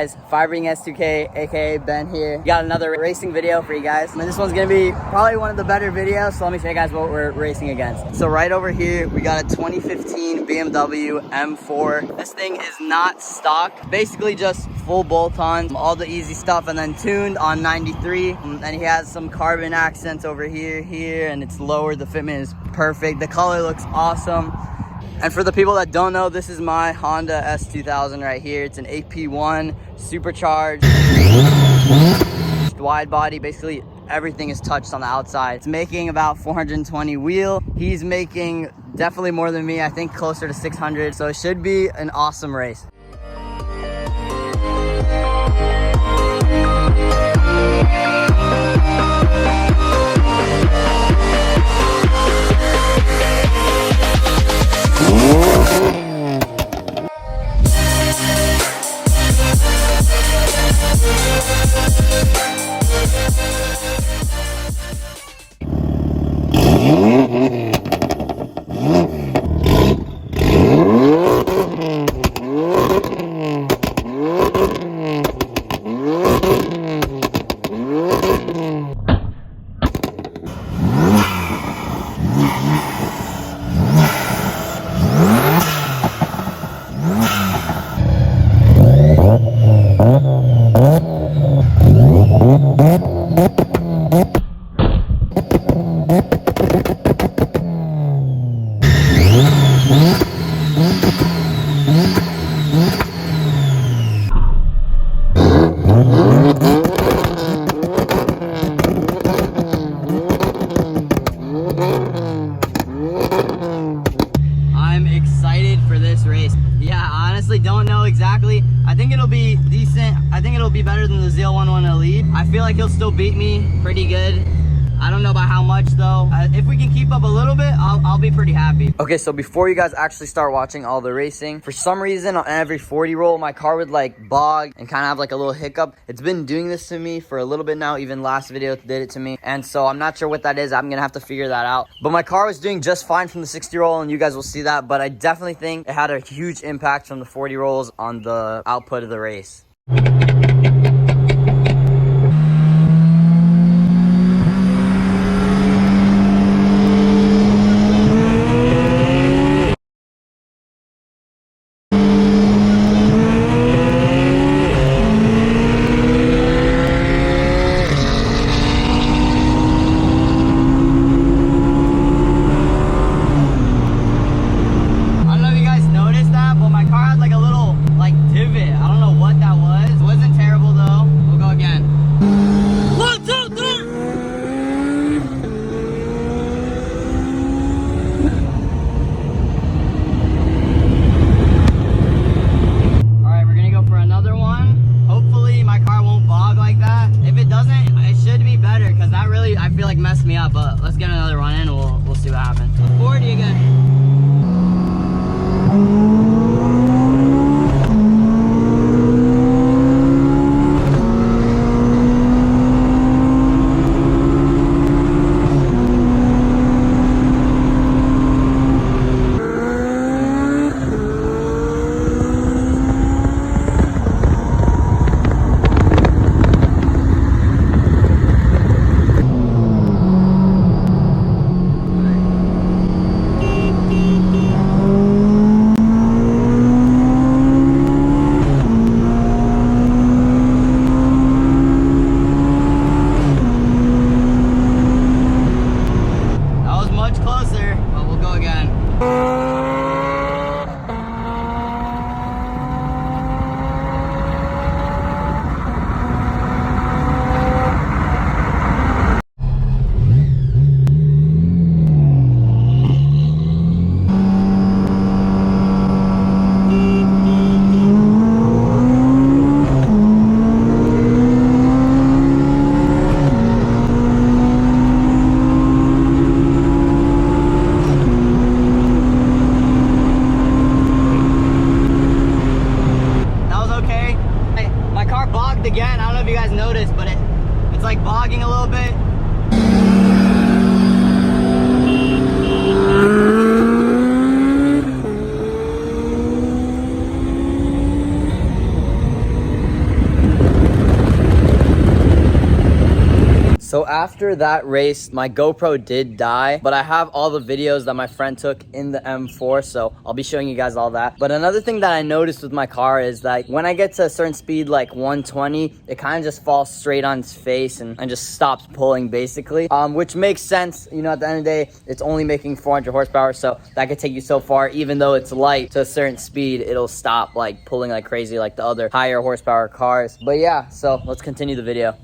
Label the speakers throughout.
Speaker 1: guys? Fibering S2K, aka Ben here. Got another racing video for you guys. And this one's gonna be probably one of the better videos, so let me show you guys what we're racing against. So right over here, we got a 2015 BMW M4. This thing is not stock, basically just full bolt-on, all the easy stuff, and then tuned on 93. And he has some carbon accents over here, and it's lowered. The fitment is perfect. The color looks awesome. And for the people that don't know, this is my Honda S2000 right here. It's an AP1 supercharged, wide body. Basically everything is touched on the outside. It's making about 420 wheel. He's making definitely more than me, I think closer to 600. So it should be an awesome race. I'm excited for this race. Yeah, honestly don't know exactly. I think it'll be decent. I think it'll be better than the ZL11 Elite. I feel like he'll still beat me pretty good. I don't know by how much though. If we can keep up a little bit, I'll be pretty happy. Okay, so before you guys actually start watching all the racing, for some reason on every 40 roll, my car would like bog and kind of have like a little hiccup. It's been doing this to me for a little bit now. Even last video did it to me. And so I'm not sure what that is. I'm gonna have to figure that out. But my car was doing just fine from the 60 roll and you guys will see that. But I definitely think it had a huge impact from the 40 rolls on the output of the race. I feel like messed me up, but let's get another run in and we'll see what happens. 40 again. Again, I don't know if you guys noticed, but it's like bogging a little bit. So after that race, my GoPro did die, but I have all the videos that my friend took in the M4, so I'll be showing you guys all that. But another thing that I noticed with my car is that when I get to a certain speed, like 120, it kind of just falls straight on its face and just stops pulling basically, which makes sense. You know, at the end of the day, it's only making 400 horsepower, so that could take you so far. Even though it's light, to a certain speed, it'll stop like pulling like crazy like the other higher horsepower cars. But yeah, so let's continue the video.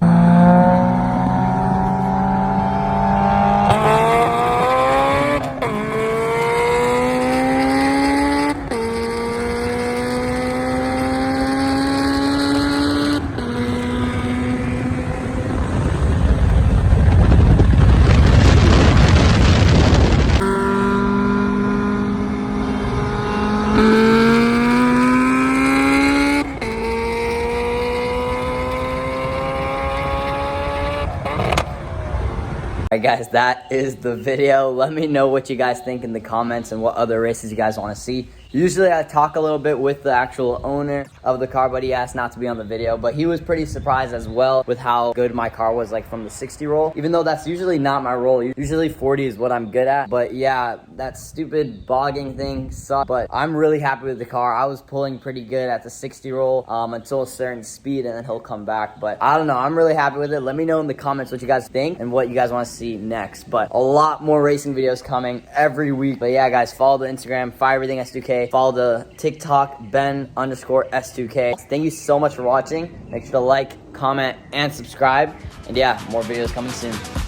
Speaker 1: Alright guys, that is the video. Let me know what you guys think in the comments and what other races you guys want to see. Usually I talk a little bit with the actual owner of the car, but he asked not to be on the video. But he was pretty surprised as well with how good my car was like from the 60 roll. Even though that's usually not my roll. Usually 40 is what I'm good at. But yeah, that stupid bogging thing sucked. But I'm really happy with the car. I was pulling pretty good at the 60 roll until a certain speed, and then he'll come back. But I don't know, I'm really happy with it. Let me know in the comments what you guys think and what you guys want to see next. But a lot more racing videos coming every week. But yeah guys, follow the Instagram, Fire Everything S2K. Follow the TikTok, Ben_S2K. Thank you so much for watching. Make sure to like, comment, and subscribe. And yeah, more videos coming soon.